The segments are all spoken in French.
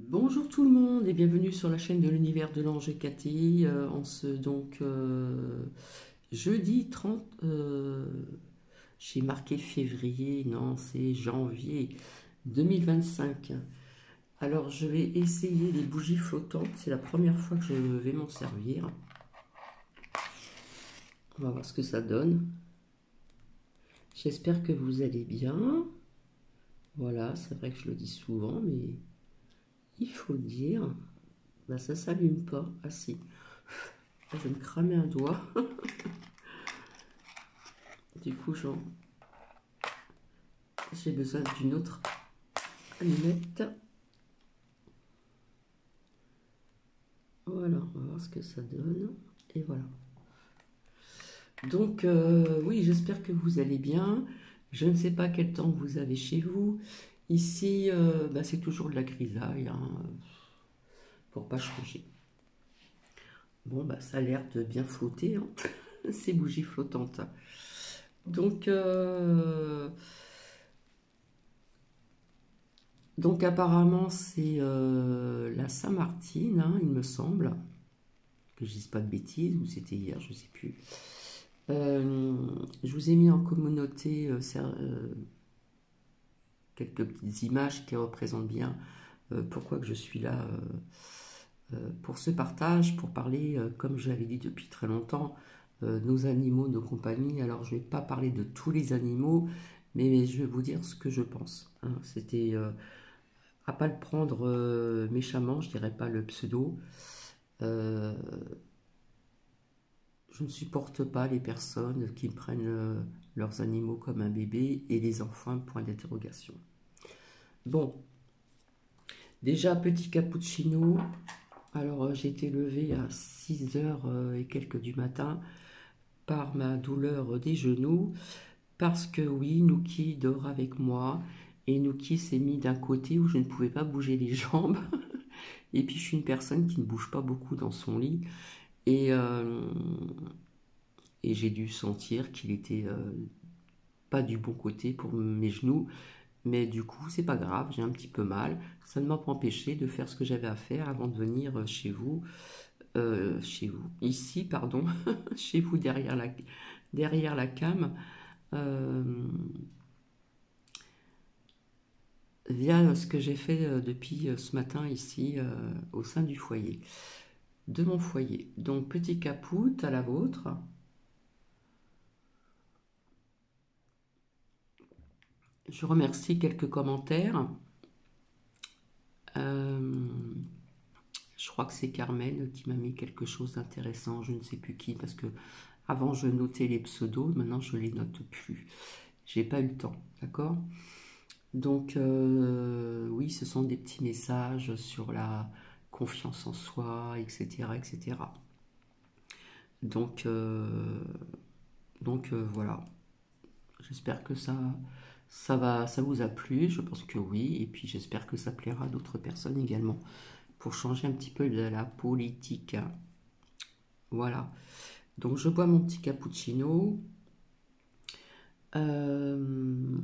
Bonjour tout le monde et bienvenue sur la chaîne de l'univers de l'ange et Cathy. En ce jeudi 30, j'ai marqué février, non c'est janvier 2025. Alors je vais essayer les bougies flottantes, c'est la première fois que je vais m'en servir. On va voir ce que ça donne. J'espère que vous allez bien. Voilà, c'est vrai que je le dis souvent, mais il faut le dire. Ben, ça s'allume pas. Ah si. Je vais me cramer un doigt. Du coup, j'ai besoin d'une autre allumette. Voilà, on va voir ce que ça donne. Et voilà. Donc, oui, j'espère que vous allez bien. Je ne sais pas quel temps vous avez chez vous. Ici, bah, c'est toujours de la grisaille, hein, pour pas changer. Bon, bah, ça a l'air de bien flotter, hein, ces bougies flottantes. Donc, apparemment, c'est la Saint-Martin, hein, il me semble. Que je dise pas de bêtises, ou c'était hier, je sais plus. Je vous ai mis en communauté quelques petites images qui représentent bien pourquoi que je suis là pour ce partage, pour parler, comme je l'avais dit depuis très longtemps, nos animaux, nos compagnies. Alors je ne vais pas parler de tous les animaux, mais je vais vous dire ce que je pense, hein. C'était à pas le prendre méchamment, je dirais pas le pseudo. Euh, Je ne supporte pas les personnes qui prennent leurs animaux comme un bébé et les enfants, point d'interrogation. Bon, déjà petit cappuccino. Alors j'ai été levée à 6 heures et quelques du matin par ma douleur des genoux parce que oui, Nuki dort avec moi et Nuki s'est mis d'un côté où je ne pouvais pas bouger les jambes. Et puis je suis une personne qui ne bouge pas beaucoup dans son lit et, euh, et j'ai dû sentir qu'il était pas du bon côté pour mes genoux, mais du coup c'est pas grave, j'ai un petit peu mal, ça ne m'a pas empêché de faire ce que j'avais à faire avant de venir chez vous, ici pardon, chez vous derrière la cam, euh, via ce que j'ai fait depuis ce matin ici au sein du foyer, de mon foyer. Donc petit caput à la vôtre. Je remercie quelques commentaires. Euh, Je crois que c'est Carmen qui m'a mis quelque chose d'intéressant, je ne sais plus qui, parce que avant je notais les pseudos, maintenant je les note plus. J'ai pas eu le temps, d'accord? Donc oui, ce sont des petits messages sur la confiance en soi, etc., etc. Donc voilà. J'espère que ça vous a plu. Je pense que oui, et puis j'espère que ça plaira à d'autres personnes également pour changer un petit peu de la politique. Voilà. Donc je bois mon petit cappuccino. Euh,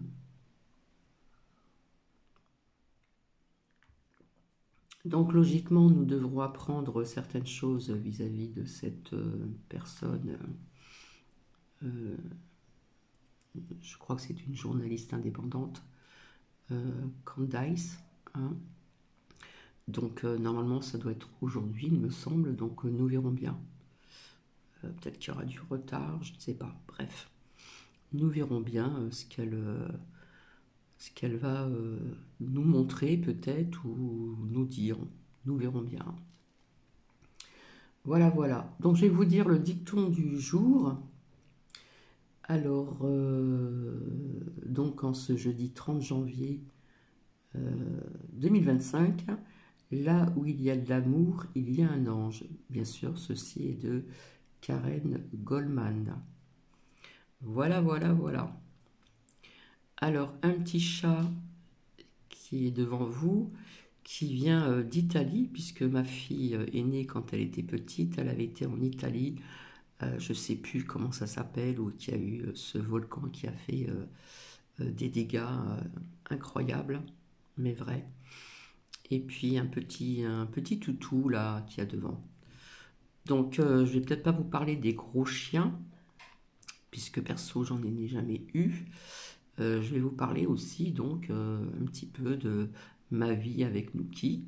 donc logiquement, nous devrons apprendre certaines choses vis-à-vis de cette personne. euh, je crois que c'est une journaliste indépendante, Candice, hein. Donc normalement, ça doit être aujourd'hui, il me semble. Donc nous verrons bien. Peut-être qu'il y aura du retard, je ne sais pas. Bref, nous verrons bien ce qu'elle va nous montrer peut-être ou nous dire. Nous verrons bien. Voilà, voilà. Donc je vais vous dire le dicton du jour. Alors, donc en ce jeudi 30 janvier 2025, là où il y a de l'amour, il y a un ange. Bien sûr, ceci est de Karen Goldman. Voilà, voilà, voilà. Alors, un petit chat qui est devant vous, qui vient d'Italie, puisque ma fille est née quand elle était petite, elle avait été en Italie, je ne sais plus comment ça s'appelle, où il y a eu ce volcan qui a fait des dégâts incroyables, mais vrais. et puis un petit toutou là qu'il y a devant. Donc je vais peut-être pas vous parler des gros chiens, puisque perso j'en ai jamais eu. Je vais vous parler aussi donc un petit peu de ma vie avec Nuki,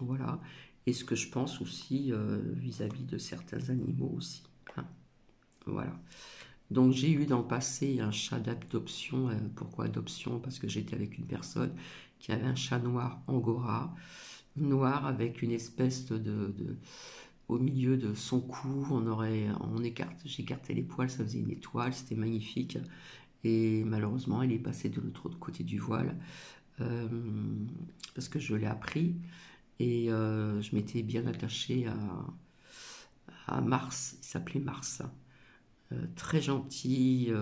voilà, et ce que je pense aussi vis-à-vis de certains animaux aussi, hein, voilà. Donc j'ai eu dans le passé un chat d'adoption. Pourquoi adoption? Parce que j'étais avec une personne qui avait un chat noir angora, noir avec une espèce au milieu de son cou, j'écartais les poils, ça faisait une étoile, c'était magnifique. Et malheureusement, il est passé de l'autre côté du voile euh, parce que je l'ai appris et je m'étais bien attachée à Mars. Il s'appelait Mars. Très gentil,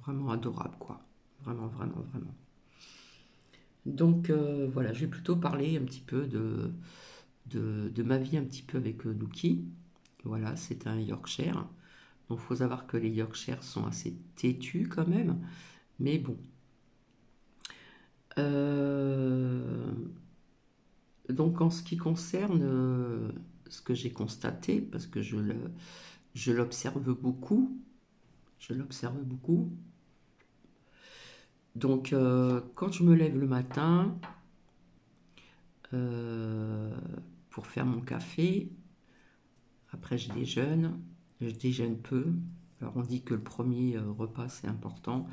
vraiment adorable, quoi. Vraiment, vraiment, vraiment. Donc voilà, je vais plutôt parler un petit peu de ma vie un petit peu avec Nuki. Voilà, c'est un Yorkshire. Donc il faut savoir que les Yorkshires sont assez têtus quand même. Mais bon. Euh, donc en ce qui concerne ce que j'ai constaté, parce que je l'observe beaucoup, je l'observe beaucoup. Donc quand je me lève le matin euh, pour faire mon café, après je déjeune peu. Alors on dit que le premier repas c'est important,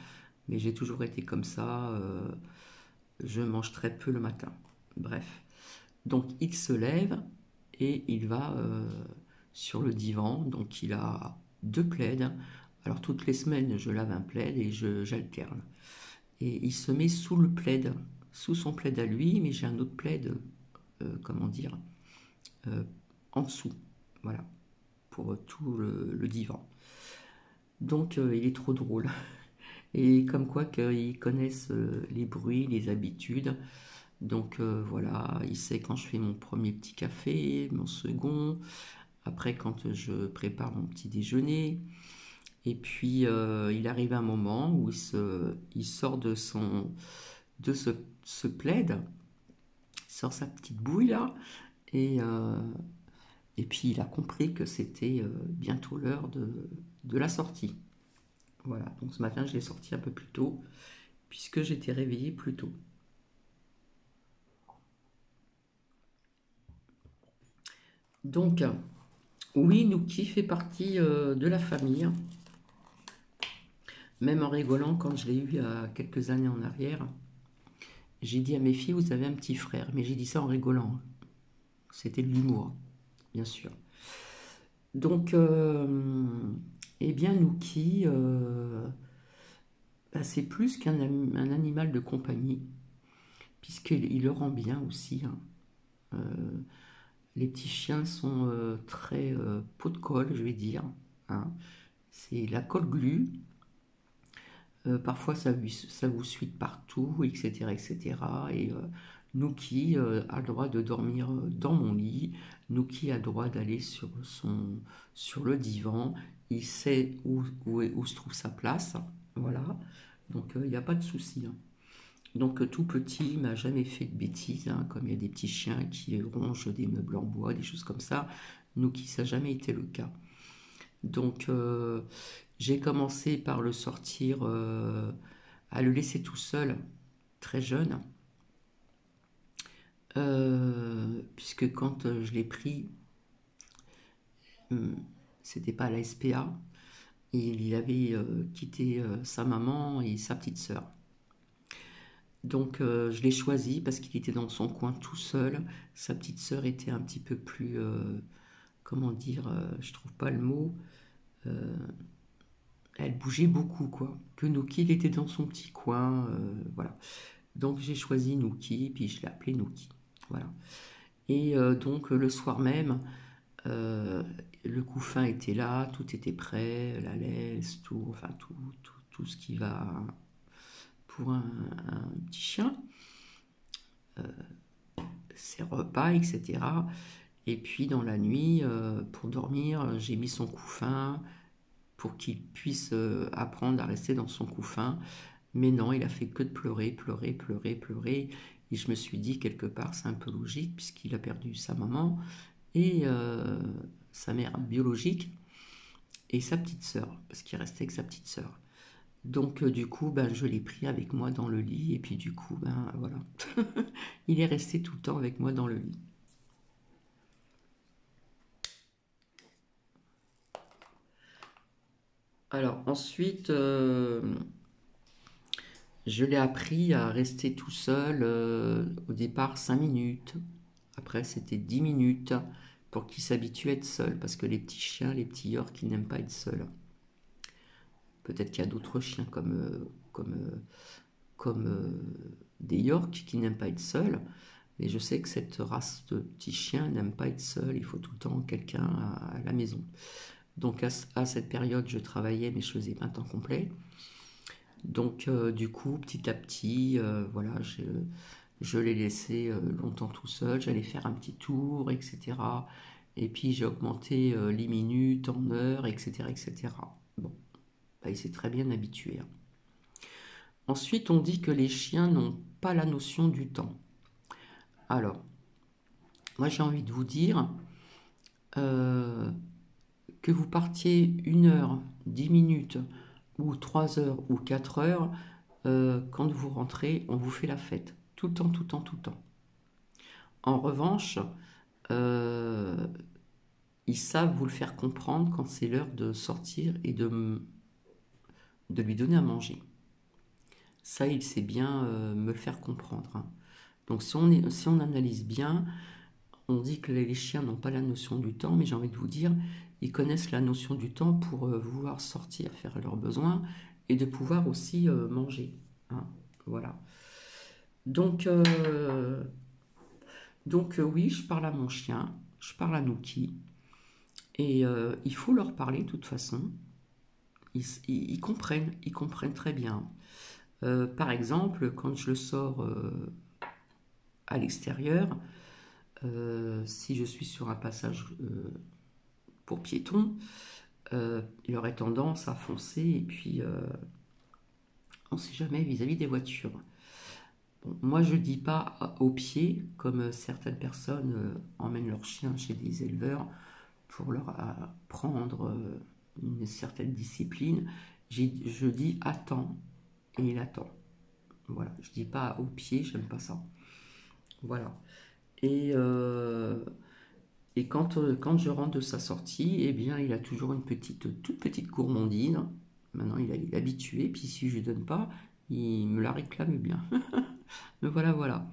mais j'ai toujours été comme ça, je mange très peu le matin. Bref, donc il se lève et il va sur le divan, donc il a deux plaids. Alors toutes les semaines je lave un plaid et j'alterne. Et il se met sous le plaid, sous son plaid à lui, mais j'ai un autre plaid, comment dire, euh, en dessous, voilà, pour tout le divan. Donc il est trop drôle. Et comme quoi qu'ils connaissent les bruits, les habitudes. Donc voilà, il sait quand je fais mon premier petit café, mon second, après quand je prépare mon petit déjeuner. Et puis il arrive un moment où il sort de ce plaid, il sort sa petite bouille là, et, euh, et puis il a compris que c'était bientôt l'heure de la sortie. Voilà, donc ce matin je l'ai sorti un peu plus tôt, puisque j'étais réveillée plus tôt. Donc, oui, Nuki fait partie de la famille, même en rigolant quand je l'ai eu il y a quelques années en arrière. J'ai dit à mes filles, vous avez un petit frère, mais j'ai dit ça en rigolant, hein. C'était de l'humour, bien sûr. Donc, eh bien, Nuki, bah, c'est plus un animal de compagnie, puisqu'il le rend bien aussi, hein. Euh, les petits chiens sont très pot de colle, je vais dire, hein. C'est la colle glue. Parfois, ça vous suit partout, etc., etc. Et cetera. Et Nuki a le droit de dormir dans mon lit. Nuki a le droit d'aller sur le divan. Il sait où se trouve sa place. Voilà. Donc, il n'y a pas de souci, hein. Donc, tout petit, il m'a jamais fait de bêtises, hein, comme il y a des petits chiens qui rongent des meubles en bois, des choses comme ça. Nuki, ça n'a jamais été le cas. Donc, j'ai commencé par le sortir, à le laisser tout seul, très jeune, puisque quand je l'ai pris, hum, c'était pas à la SPA, il avait quitté sa maman et sa petite sœur. Donc, je l'ai choisi parce qu'il était dans son coin tout seul. Sa petite sœur était un petit peu plus, comment dire, je trouve pas le mot. euh, Elle bougeait beaucoup, quoi. Que Nuki, il était dans son petit coin, voilà. Donc j'ai choisi Nuki, puis je l'ai appelé Nuki, voilà. Et donc le soir même, euh, le couffin était là, tout était prêt, la laisse, tout, enfin tout ce qui va pour un petit chien, ses repas, etc. Et puis dans la nuit, pour dormir, j'ai mis son couffin, pour qu'il puisse apprendre à rester dans son couffin. Mais non, il a fait que de pleurer, pleurer, pleurer, pleurer. Et je me suis dit, quelque part, c'est un peu logique, puisqu'il a perdu sa maman et sa mère biologique et sa petite sœur, parce qu'il restait avec sa petite sœur. Donc du coup, ben, je l'ai pris avec moi dans le lit, et puis du coup, ben voilà. Il est resté tout le temps avec moi dans le lit. Alors ensuite, je l'ai appris à rester tout seul, au départ 5 minutes, après c'était 10 minutes, pour qu'il s'habitue à être seul, parce que les petits chiens, les petits yorks, ils n'aiment pas être seuls. Peut-être qu'il y a d'autres chiens comme des yorks qui n'aiment pas être seuls, mais je sais que cette race de petits chiens n'aime pas être seul, il faut tout le temps quelqu'un à la maison. Donc à cette période, je travaillais, mais je faisais pas un temps complet. Donc du coup, petit à petit, voilà, je l'ai laissé longtemps tout seul, j'allais faire un petit tour, etc. Et puis j'ai augmenté les minutes en heures, etc. etc. Bon, bah, il s'est très bien habitué, hein. Ensuite, on dit que les chiens n'ont pas la notion du temps. Alors, moi j'ai envie de vous dire euh, que vous partiez 1 heure, 10 minutes, ou 3 heures, ou 4 heures, quand vous rentrez, on vous fait la fête. Tout le temps, tout le temps, tout le temps. En revanche, euh, ils savent vous le faire comprendre quand c'est l'heure de sortir et de lui donner à manger. Ça, il sait bien me le faire comprendre, hein. Donc si on analyse bien, on dit que les chiens n'ont pas la notion du temps, mais j'ai envie de vous dire, ils connaissent la notion du temps pour vouloir sortir, faire leurs besoins, et de pouvoir aussi manger, hein. Voilà. Donc, oui, je parle à mon chien, je parle à Nookie, et il faut leur parler de toute façon. Ils comprennent très bien. Par exemple, quand je le sors à l'extérieur, si je suis sur un passage pour piétons, il aurait tendance à foncer et puis on ne sait jamais vis-à-vis des voitures. Bon, moi je ne dis pas au pied, comme certaines personnes emmènent leurs chiens chez des éleveurs pour leur apprendre une certaine discipline. Je dis attends et il attend. Voilà, je dis pas au pied, j'aime pas ça. Voilà. Et, euh, et quand je rentre de sa sortie, eh bien, il a toujours une toute petite gourmandine. Maintenant, il est habitué, puis si je lui donne pas, il me la réclame bien. Mais voilà, voilà.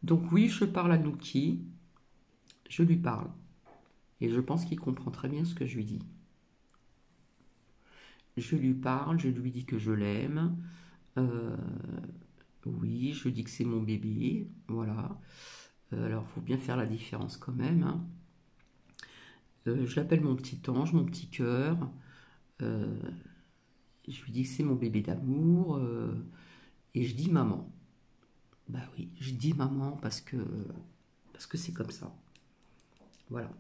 Donc oui, je parle à Nookie, je lui parle. Et je pense qu'il comprend très bien ce que je lui dis. Je lui parle, je lui dis que je l'aime. Euh, oui, je dis que c'est mon bébé. Voilà. Alors, il faut bien faire la différence quand même, hein. Je l'appelle mon petit ange, mon petit cœur. Euh, je lui dis que c'est mon bébé d'amour. Et je dis maman. Bah oui, je dis maman parce que c'est comme ça. Voilà.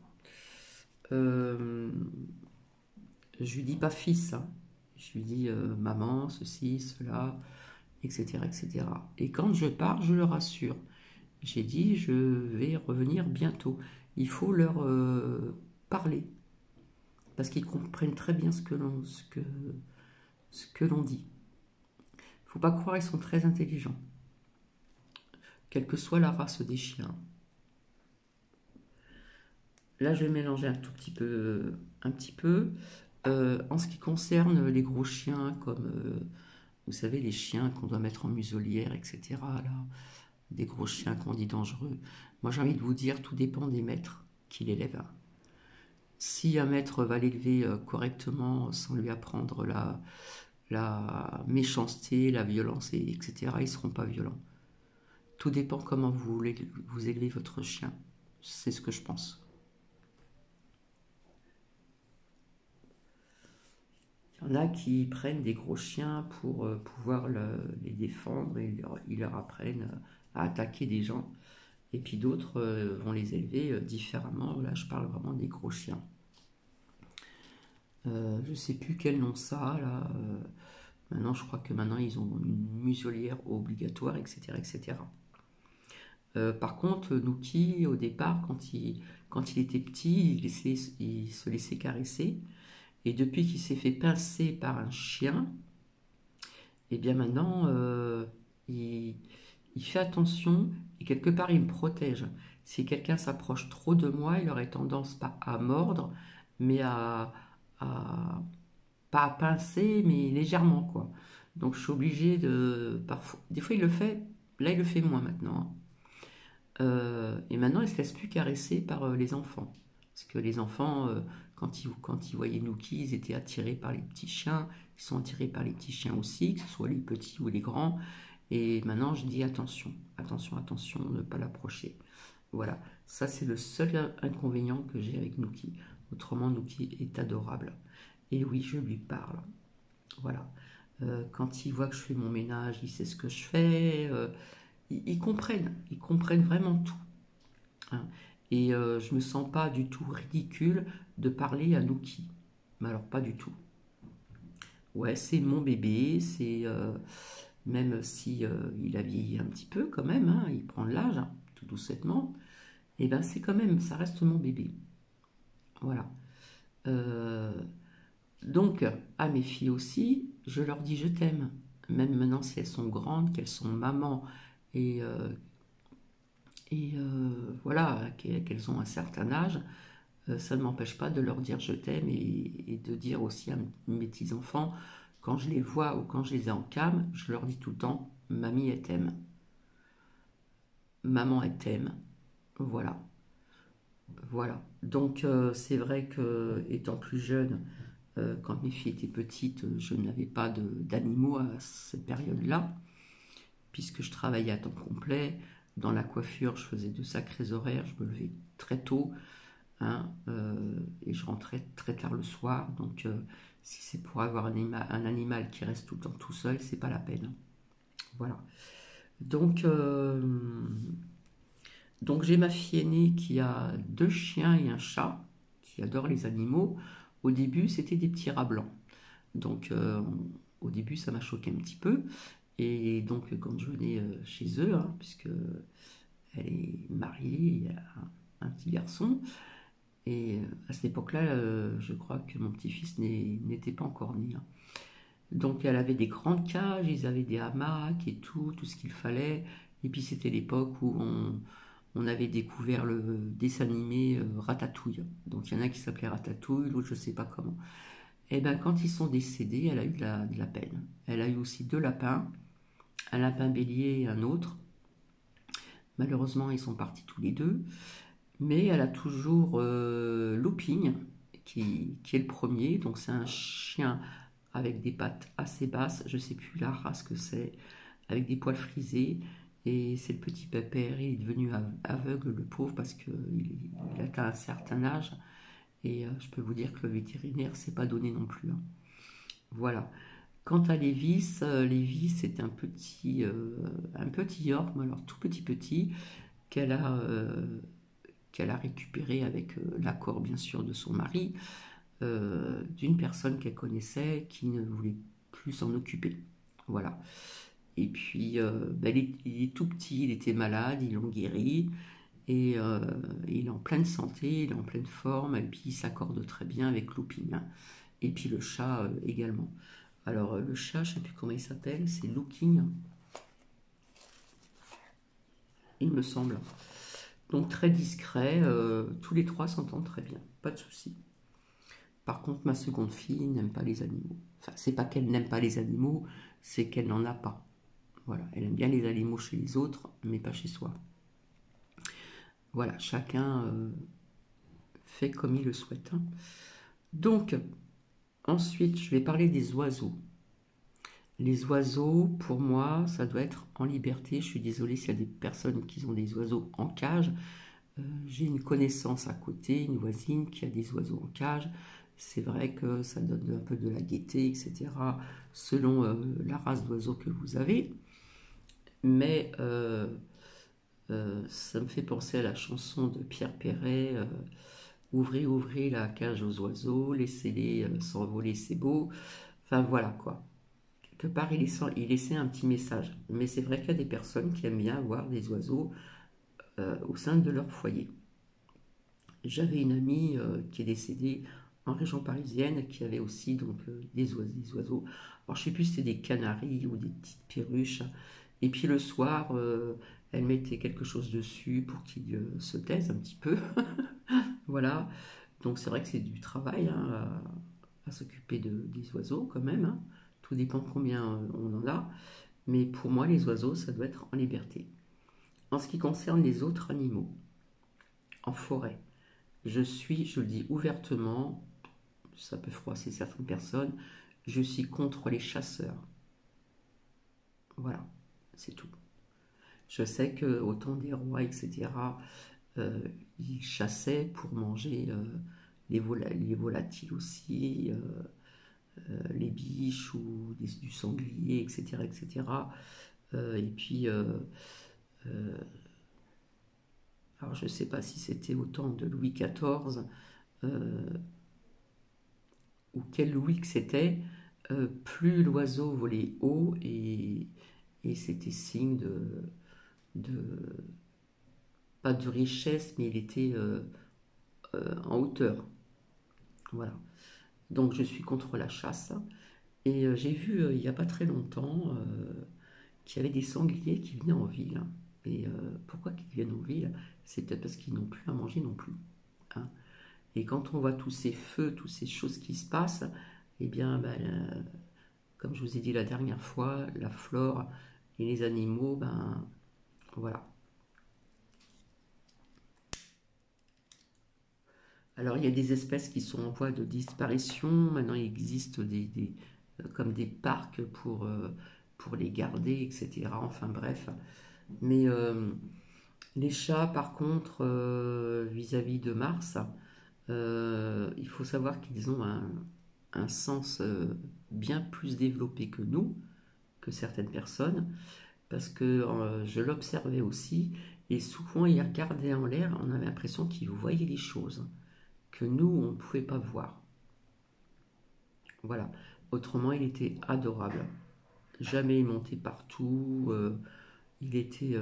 Euh, je lui dis pas fils, hein. Je lui dis maman, ceci, cela, etc., etc. Et quand je pars, je le rassure. J'ai dit je vais revenir bientôt. Il faut leur parler parce qu'ils comprennent très bien ce que l'on dit. Faut pas croire, ils sont très intelligents, quelle que soit la race des chiens. Là, je vais mélanger un tout petit peu, un petit peu. En ce qui concerne les gros chiens, comme vous savez, les chiens qu'on doit mettre en muselière, etc. Là, des gros chiens qu'on dit dangereux. Moi, j'ai envie de vous dire, tout dépend des maîtres qui l'élèvent. Si un maître va l'élever correctement, sans lui apprendre la méchanceté, la violence, etc., ils ne seront pas violents. Tout dépend comment vous élevez votre chien. C'est ce que je pense. Il y en a qui prennent des gros chiens pour pouvoir les défendre et ils leur apprennent à attaquer des gens. Et puis d'autres vont les élever différemment. Là, je parle vraiment des gros chiens. Je ne sais plus quel nom ça, là. Maintenant, je crois que maintenant, ils ont une muselière obligatoire, etc., etc. Par contre, Nookie, au départ, quand il était petit, il se laissait caresser. Et depuis qu'il s'est fait pincer par un chien, et bien maintenant, il, il fait attention et quelque part, il me protège. Si quelqu'un s'approche trop de moi, il aurait tendance pas à mordre, mais à- pas à pincer, mais légèrement, quoi. Donc, je suis obligée de... Parfois, des fois, il le fait. Là, il le fait moins maintenant, hein. Et maintenant, il se laisse plus caresser par les enfants. Parce que les enfants, quand ils voyaient Nookie, ils étaient attirés par les petits chiens. Ils sont attirés par les petits chiens aussi, que ce soit les petits ou les grands. Et maintenant, je dis attention, attention, attention, ne pas l'approcher. Voilà, ça c'est le seul inconvénient que j'ai avec Nookie. Autrement, Nookie est adorable. Et oui, je lui parle. Voilà. Quand il voit que je fais mon ménage, il sait ce que je fais. Ils comprennent vraiment tout, hein. Et je me sens pas du tout ridicule de parler à Nookie. Mais alors pas du tout. Ouais, c'est mon bébé, c'est même si il a vieilli un petit peu quand même, hein, il prend de l'âge, hein, tout doucettement, et ben c'est quand même, ça reste mon bébé. Voilà. Euh, donc à mes filles aussi, je leur dis je t'aime, même maintenant si elles sont grandes, qu'elles sont maman et voilà, qu'elles ont un certain âge, ça ne m'empêche pas de leur dire je t'aime et de dire aussi à mes petits-enfants, quand je les vois ou quand je les ai en cam, je leur dis tout le temps, mamie elle t'aime, maman elle t'aime, voilà. Voilà. Donc c'est vrai que étant plus jeune, quand mes filles étaient petites, je n'avais pas d'animaux à cette période-là, puisque je travaillais à temps complet. Dans la coiffure, je faisais de sacrés horaires, je me levais très tôt, hein, et je rentrais très tard le soir. Donc si c'est pour avoir un animal qui reste tout le temps tout seul, c'est pas la peine. Voilà. Donc, donc j'ai ma fille aînée qui a 2 chiens et un chat, qui adore les animaux. Au début, c'était des petits rats blancs. Donc au début, ça m'a choqué un petit peu. Et donc quand je venais chez eux, hein, puisque elle est mariée, et a un petit garçon. Et à cette époque-là, je crois que mon petit-fils n'était pas encore né, hein. Donc elle avait des grandes cages, ils avaient des hamacs et tout ce qu'il fallait. Et puis c'était l'époque où on avait découvert le dessin animé Ratatouille. Donc il y en a qui s'appelait Ratatouille, l'autre je ne sais pas comment. Et bien quand ils sont décédés, elle a eu de la peine. Elle a eu aussi 2 lapins, un lapin bélier et un autre. Malheureusement ils sont partis tous les deux. Mais elle a toujours Looping, qui est le premier. Donc c'est un chien avec des pattes assez basses, je ne sais plus la race que c'est, avec des poils frisés. Et c'est le petit pépère, il est devenu aveugle, le pauvre, parce qu'il atteint un certain âge. Et je peux vous dire que le vétérinaire, c'est pas donné non plus, hein. Voilà. Quant à Lévis c'est un petit York, mais alors tout petit petit, qu'elle a, qu'elle a récupéré avec l'accord bien sûr de son mari, d'une personne qu'elle connaissait qui ne voulait plus s'en occuper. Voilà. Et puis, ben, il est tout petit, il était malade, ils l'ont guéri, et il est en pleine santé, il est en pleine forme, et puis il s'accorde très bien avec Looping, hein. Et puis le chat également. Alors, le chat, je ne sais plus comment il s'appelle, c'est Looking, il me semble. Donc, très discret, tous les 3 s'entendent très bien, pas de souci. Par contre, ma seconde fille n'aime pas les animaux. Enfin, c'est pas qu'elle n'aime pas les animaux, c'est qu'elle n'en a pas. Voilà, elle aime bien les animaux chez les autres, mais pas chez soi. Voilà, chacun fait comme il le souhaite, hein. Donc, ensuite, je vais parler des oiseaux. Les oiseaux, pour moi, ça doit être en liberté. Je suis désolée s'il y a des personnes qui ont des oiseaux en cage. J'ai une connaissance à côté, une voisine qui a des oiseaux en cage. C'est vrai que ça donne un peu de la gaieté, etc., selon la race d'oiseaux que vous avez. Mais ça me fait penser à la chanson de Pierre Perret, ouvrez, ouvrez la cage aux oiseaux, laissez-les s'envoler, c'est beau. Enfin voilà quoi. Quelque part, il laissait un petit message. Mais c'est vrai qu'il y a des personnes qui aiment bien avoir des oiseaux au sein de leur foyer. J'avais une amie qui est décédée en région parisienne, qui avait aussi donc des oiseaux. Alors je sais plus si c'était des canaris ou des petites perruches. Et puis le soir, elle mettait quelque chose dessus pour qu'il se taise un petit peu. Voilà. Donc c'est vrai que c'est du travail hein, à s'occuper des oiseaux quand même. Hein. Tout dépend combien on en a. Mais pour moi, les oiseaux, ça doit être en liberté. En ce qui concerne les autres animaux, en forêt, je le dis ouvertement, ça peut froisser certaines personnes, je suis contre les chasseurs. Voilà, c'est tout. Je sais qu'au temps des rois, etc., euh, ils chassaient pour manger les volatiles aussi, les biches ou du sanglier, etc. etc. Et puis, alors je ne sais pas si c'était au temps de Louis XIV ou quel Louis que c'était, plus l'oiseau volait haut et c'était signe de, pas de richesse, mais il était en hauteur. Voilà. Donc je suis contre la chasse. Et j'ai vu il n'y a pas très longtemps qu'il y avait des sangliers qui venaient en ville. Et pourquoi qu'ils viennent en ville? C'est peut-être parce qu'ils n'ont plus à manger non plus. Hein. Et quand on voit tous ces feux, toutes ces choses qui se passent, eh bien, ben, comme je vous ai dit la dernière fois, la flore et les animaux, ben voilà. Alors il y a des espèces qui sont en voie de disparition. Maintenant il existe comme des parcs pour les garder, etc. Enfin bref. Mais les chats, par contre, vis-à-vis de Mars, il faut savoir qu'ils ont un sens bien plus développé que nous, que certaines personnes, parce que je l'observais aussi, et souvent ils regardaient en l'air, on avait l'impression qu'ils voyaient les choses que nous, on ne pouvait pas voir. Voilà. Autrement, il était adorable. Jamais il montait partout. Il était...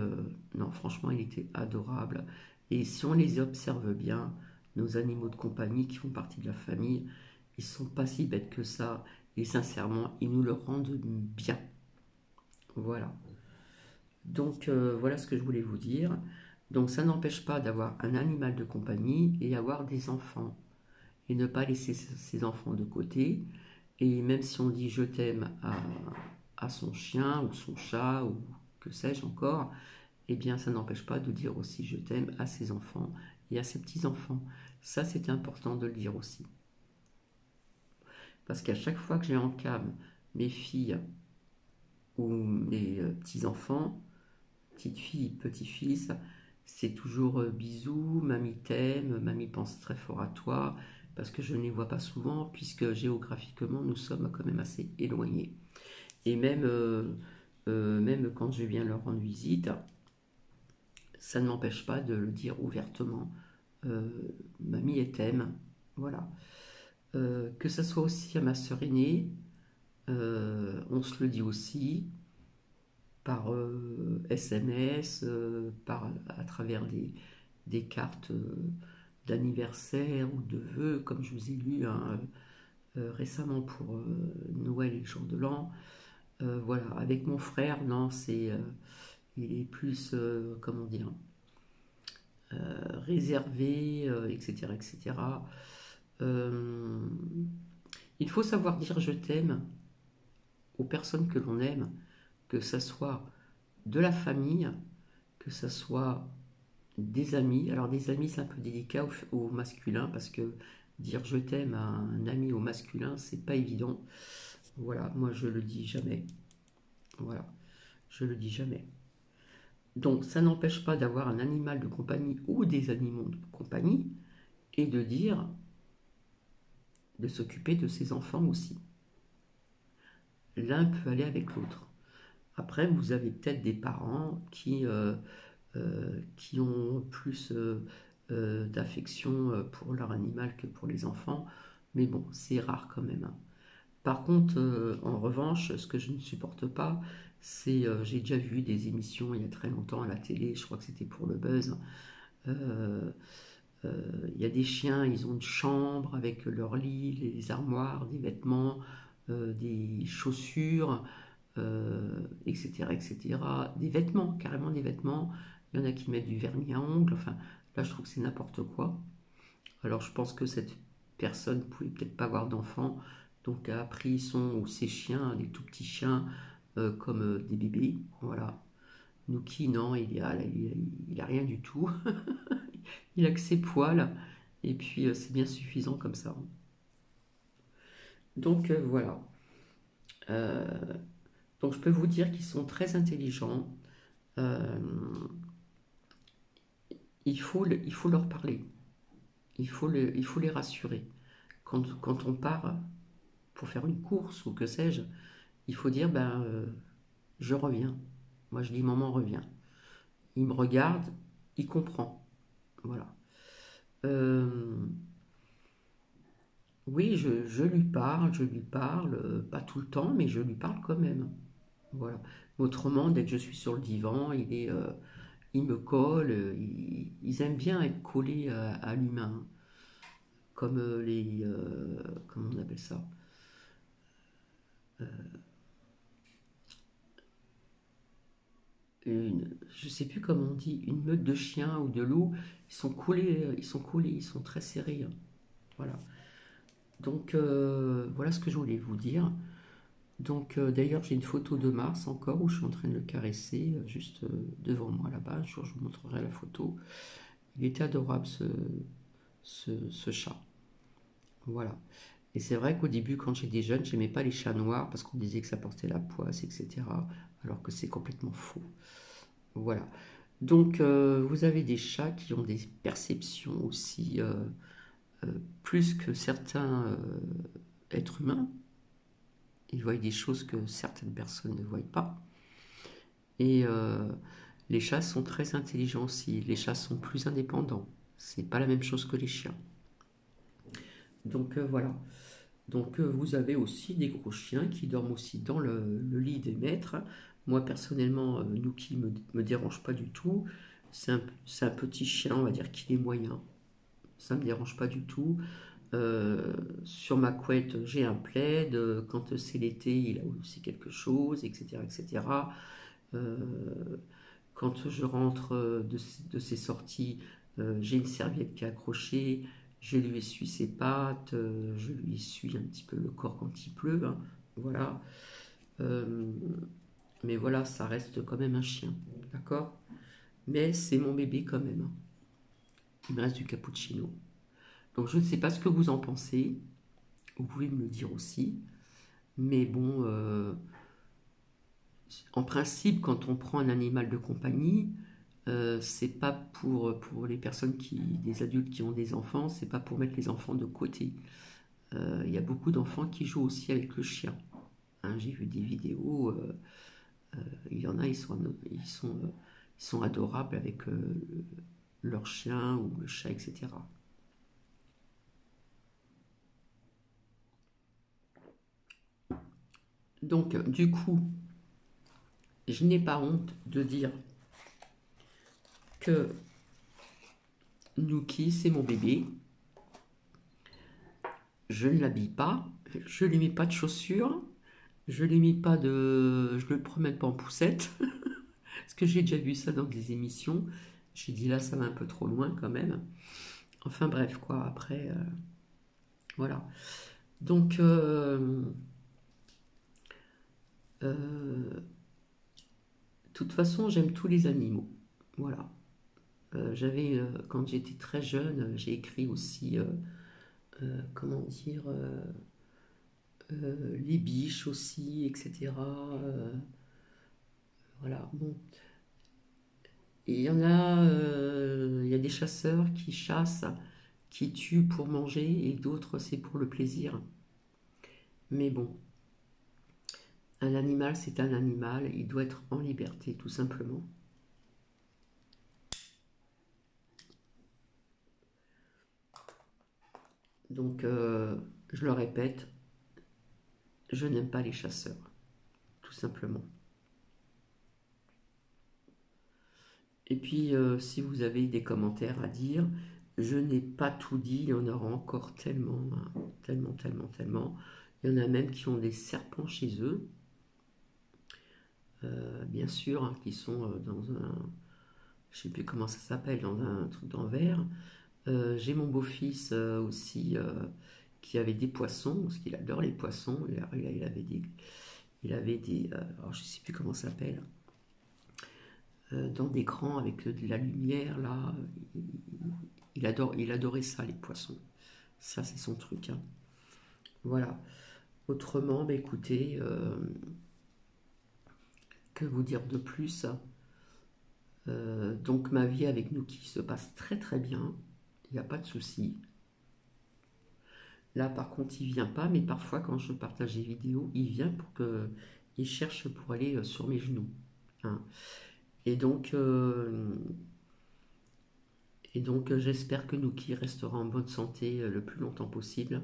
non, franchement, il était adorable. Et si on les observe bien, nos animaux de compagnie qui font partie de la famille, ils sont pas si bêtes que ça. Et sincèrement, ils nous le rendent bien. Voilà. Donc, voilà ce que je voulais vous dire. Donc, ça n'empêche pas d'avoir un animal de compagnie et avoir des enfants. Et ne pas laisser ses enfants de côté. Et même si on dit je t'aime à son chien ou son chat ou que sais-je encore, eh bien ça n'empêche pas de dire aussi je t'aime à ses enfants et à ses petits-enfants. Ça c'est important de le dire aussi. Parce qu'à chaque fois que j'ai en cam mes filles ou mes petits-enfants, petites filles, petits-fils, c'est toujours bisous, mamie t'aime, mamie pense très fort à toi, parce que je ne les vois pas souvent, puisque géographiquement nous sommes quand même assez éloignés. Et même quand je viens leur rendre visite, ça ne m'empêche pas de le dire ouvertement. Mamie elle t'aime, voilà. Que ça soit aussi à ma sœur aînée, on se le dit aussi, par SMS, à travers des cartes d'anniversaire ou de vœux, comme je vous ai lu hein, récemment pour Noël et le jour de l'an. Voilà, avec mon frère, non, il est plus, comment dire, réservé, etc., etc. Euh, il faut savoir dire je t'aime aux personnes que l'on aime, que ça soit de la famille, que ça soit des amis. Alors des amis, c'est un peu délicat au masculin parce que dire je t'aime à un ami au masculin, c'est pas évident. Voilà, moi je le dis jamais. Voilà, je le dis jamais. Donc ça n'empêche pas d'avoir un animal de compagnie ou des animaux de compagnie et de dire de s'occuper de ses enfants aussi. L'un peut aller avec l'autre. Après, vous avez peut-être des parents qui ont plus d'affection pour leur animal que pour les enfants, mais bon, c'est rare quand même. Hein. Par contre, en revanche, ce que je ne supporte pas, J'ai déjà vu des émissions il y a très longtemps à la télé, je crois que c'était pour le buzz. Euh, Il y a des chiens, ils ont une chambre avec leur lit, les armoires, des vêtements, des chaussures, etc., etc. Des vêtements, carrément des vêtements. Il y en a qui mettent du vernis à ongles. Enfin, là, je trouve que c'est n'importe quoi. Alors, je pense que cette personne ne pouvait peut-être pas avoir d'enfant, donc a pris son ou ses chiens, des tout petits chiens, comme des bébés. Voilà. Nuki, non, il a rien du tout. Il a que ses poils. Et puis, c'est bien suffisant comme ça. Donc, voilà. Euh, donc, je peux vous dire qu'ils sont très intelligents. Euh, il faut leur parler. Il faut les rassurer. Quand on part pour faire une course ou que sais-je, il faut dire, ben, je reviens. Moi, je dis, maman revient. Il me regarde, il comprend. Voilà. Euh, oui, je lui parle, pas tout le temps, mais je lui parle quand même. Voilà. Autrement, dès que je suis sur le divan, il me colle. Ils aiment bien être collés à l'humain, comme comment on appelle ça? Je sais plus comment on dit, une meute de chiens ou de loups. Ils sont très serrés, hein. Voilà. Donc voilà ce que je voulais vous dire. Donc d'ailleurs j'ai une photo de Mars encore où je suis en train de le caresser juste devant moi là-bas. Un jour je vous montrerai la photo. Il était adorable ce chat. Voilà. Et c'est vrai qu'au début quand j'étais jeune j'aimais pas les chats noirs parce qu'on disait que ça portait la poisse, etc. Alors que c'est complètement faux. Voilà. Donc vous avez des chats qui ont des perceptions aussi plus que certains êtres humains. Ils voient des choses que certaines personnes ne voient pas. Et les chats sont très intelligents aussi. Les chats sont plus indépendants. C'est pas la même chose que les chiens. Donc voilà. Donc vous avez aussi des gros chiens qui dorment aussi dans le lit des maîtres. Moi personnellement, Nuki me dérange pas du tout. C'est un petit chien, on va dire qu'il est moyen. Ça me dérange pas du tout. Sur ma couette, j'ai un plaid. Quand c'est l'été, il a aussi quelque chose, etc., etc. Euh, Quand je rentre de ses sorties, j'ai une serviette qui est accrochée, je lui essuie ses pattes, je lui essuie un petit peu le corps quand il pleut, hein. Voilà. Euh, mais voilà, ça reste quand même un chien, d'accord? Mais c'est mon bébé quand même, hein. Il me reste du cappuccino. Donc je ne sais pas ce que vous en pensez, vous pouvez me le dire aussi. Mais bon, en principe, quand on prend un animal de compagnie, c'est pas pour les personnes des adultes qui ont des enfants, c'est pas pour mettre les enfants de côté. Il y a beaucoup d'enfants qui jouent aussi avec le chien, hein. J'ai vu des vidéos, il y en a, ils sont adorables avec leur chien ou le chat, etc. Donc, du coup, je n'ai pas honte de dire que Nuki, c'est mon bébé. Je ne l'habille pas, je ne lui mets pas de chaussures, je ne lui mets pas de. Je ne le promène pas en poussette, parce que j'ai déjà vu ça dans des émissions. J'ai dit là, ça va un peu trop loin quand même. Enfin bref, quoi, après, voilà. Donc, de toute façon, j'aime tous les animaux. Voilà. Quand j'étais très jeune, j'ai écrit aussi, comment dire, les biches aussi, etc. Voilà. Bon, et il y a des chasseurs qui chassent, qui tuent pour manger, et d'autres c'est pour le plaisir. Mais bon, un animal c'est un animal, il doit être en liberté tout simplement. Donc je le répète, je n'aime pas les chasseurs, tout simplement. Et puis, si vous avez des commentaires à dire, je n'ai pas tout dit, il y en aura encore tellement, hein, tellement, tellement, tellement. Il y en a même qui ont des serpents chez eux, bien sûr, hein, qui sont dans un, je sais plus comment ça s'appelle, dans un truc d'envers. J'ai mon beau-fils aussi qui avait des poissons, parce qu'il adore les poissons. Il avait des, alors je sais plus comment ça s'appelle, dans des crans avec de la lumière là. Il adorait ça, les poissons. Ça, c'est son truc, hein. Voilà. Autrement, bah, écoutez, que vous dire de plus? Donc ma vie avec Nuki se passe très très bien. Il n'y a pas de souci. Là, par contre, il vient pas, mais parfois, quand je partage des vidéos, il vient pour que il cherche pour aller sur mes genoux, hein. Et donc, j'espère que Nuki restera en bonne santé le plus longtemps possible.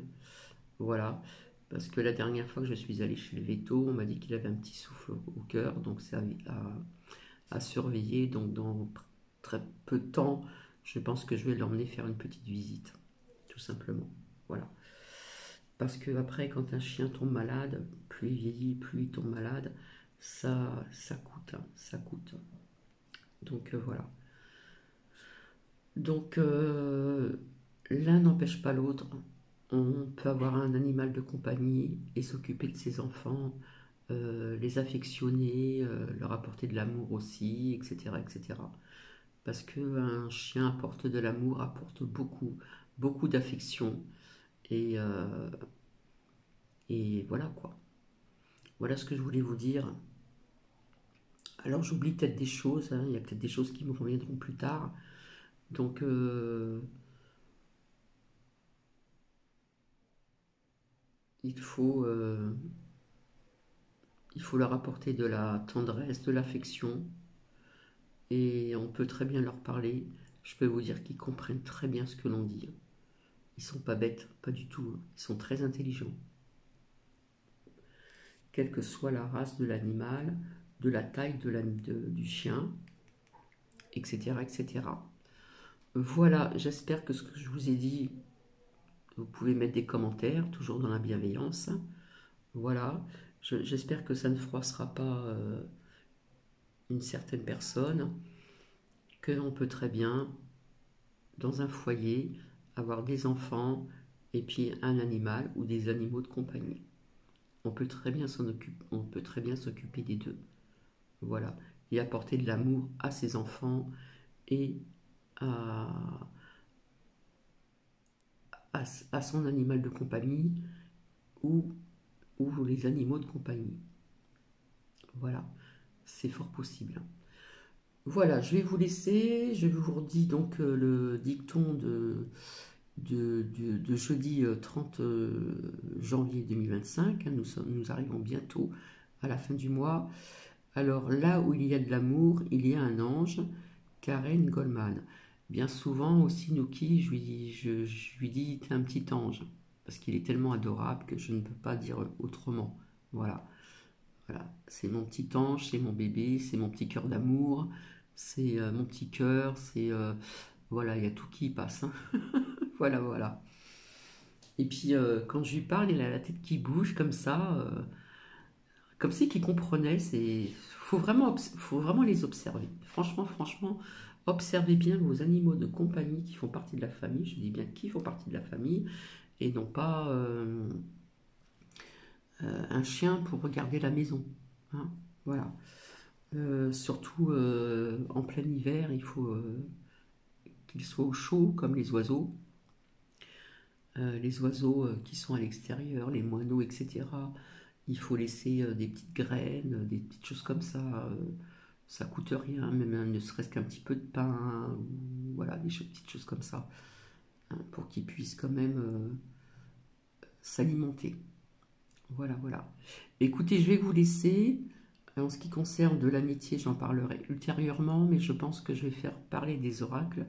Voilà. Parce que la dernière fois que je suis allée chez le veto, on m'a dit qu'il avait un petit souffle au cœur, donc c'est à surveiller. Donc, dans très peu de temps, je pense que je vais l'emmener faire une petite visite, tout simplement. Voilà. Parce que après, quand un chien tombe malade, plus il vieillit, plus il tombe malade, ça coûte, hein, ça coûte. Donc voilà. Donc l'un n'empêche pas l'autre. On peut avoir un animal de compagnie et s'occuper de ses enfants, les affectionner, leur apporter de l'amour aussi, etc., etc. Parce qu'un chien apporte de l'amour, apporte beaucoup, beaucoup d'affection. Et, euh, et voilà quoi. Voilà ce que je voulais vous dire. Alors j'oublie peut-être des choses, hein, il y a peut-être des choses qui me reviendront plus tard. Donc il faut, euh, il faut leur apporter de la tendresse, de l'affection. Et on peut très bien leur parler. Je peux vous dire qu'ils comprennent très bien ce que l'on dit. Ils sont pas bêtes, pas du tout, hein. Ils sont très intelligents. Quelle que soit la race de l'animal, de la taille du chien, etc., etc. Voilà, j'espère que ce que je vous ai dit, vous pouvez mettre des commentaires, toujours dans la bienveillance. Voilà, j'espère que ça ne froissera pas une certaine personne, que l'on peut très bien, dans un foyer, avoir des enfants et puis un animal ou des animaux de compagnie. On peut très bien on peut très bien s'occuper des deux. Voilà, et apporter de l'amour à ses enfants et à, à son animal de compagnie ou, ou les animaux de compagnie. Voilà, c'est fort possible. Voilà, je vais vous laisser. Je vous redis donc le dicton de jeudi 30 janvier 2025. Nous arrivons bientôt à la fin du mois. Alors là où il y a de l'amour, il y a un ange, Karen Goldman. Bien souvent aussi, Nuki, je lui dis, t'es un petit ange, parce qu'il est tellement adorable que je ne peux pas dire autrement. Voilà. Voilà, c'est mon petit ange, c'est mon bébé, c'est mon petit cœur d'amour, c'est mon petit cœur, c'est voilà, il y a tout qui y passe, hein. Voilà, voilà. Et puis quand je lui parle, il a la tête qui bouge comme si qu'il comprenait. Faut vraiment les observer. Franchement, franchement, observez bien vos animaux de compagnie qui font partie de la famille. Je dis bien qui font partie de la famille et non pas un chien pour regarder la maison, hein. Voilà. Surtout en plein hiver, il faut qu'ils soient au chaud comme les oiseaux. Les oiseaux qui sont à l'extérieur, les moineaux, etc. Il faut laisser des petites graines, des petites choses comme ça. Ça coûte rien, même ne serait-ce qu'un petit peu de pain, ou voilà, petites choses comme ça, hein, pour qu'ils puissent quand même s'alimenter. Voilà, voilà. Écoutez, je vais vous laisser. En ce qui concerne de l'amitié, j'en parlerai ultérieurement, mais je pense que je vais faire parler des oracles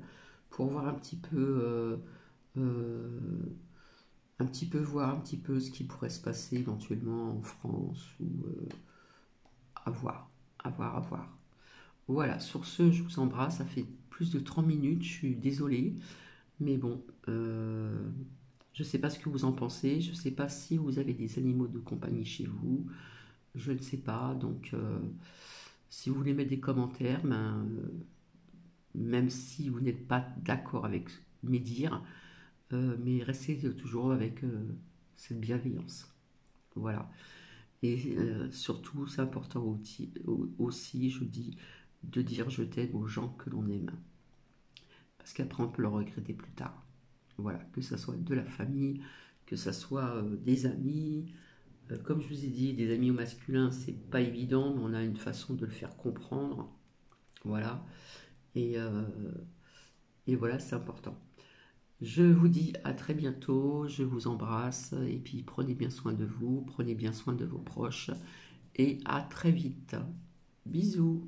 pour voir euh, un petit peu voir un petit peu ce qui pourrait se passer éventuellement en France ou à voir, à voir, à voir. Voilà, sur ce, je vous embrasse. Ça fait plus de 30 minutes, je suis désolée. Mais bon, je ne sais pas ce que vous en pensez. Je ne sais pas si vous avez des animaux de compagnie chez vous. Je ne sais pas. Donc, si vous voulez mettre des commentaires, ben, même si vous n'êtes pas d'accord avec mes dires, mais restez toujours avec cette bienveillance. Voilà. Et surtout, c'est important aussi, je dis, de dire je t'aime aux gens que l'on aime. Parce qu'après, on peut le regretter plus tard. Voilà, que ce soit de la famille, que ce soit des amis. Comme je vous ai dit, des amis au masculin, c'est pas évident, mais on a une façon de le faire comprendre. Voilà. Et, euh, et voilà, c'est important. Je vous dis à très bientôt, je vous embrasse, et puis prenez bien soin de vous, prenez bien soin de vos proches, et à très vite. Bisous.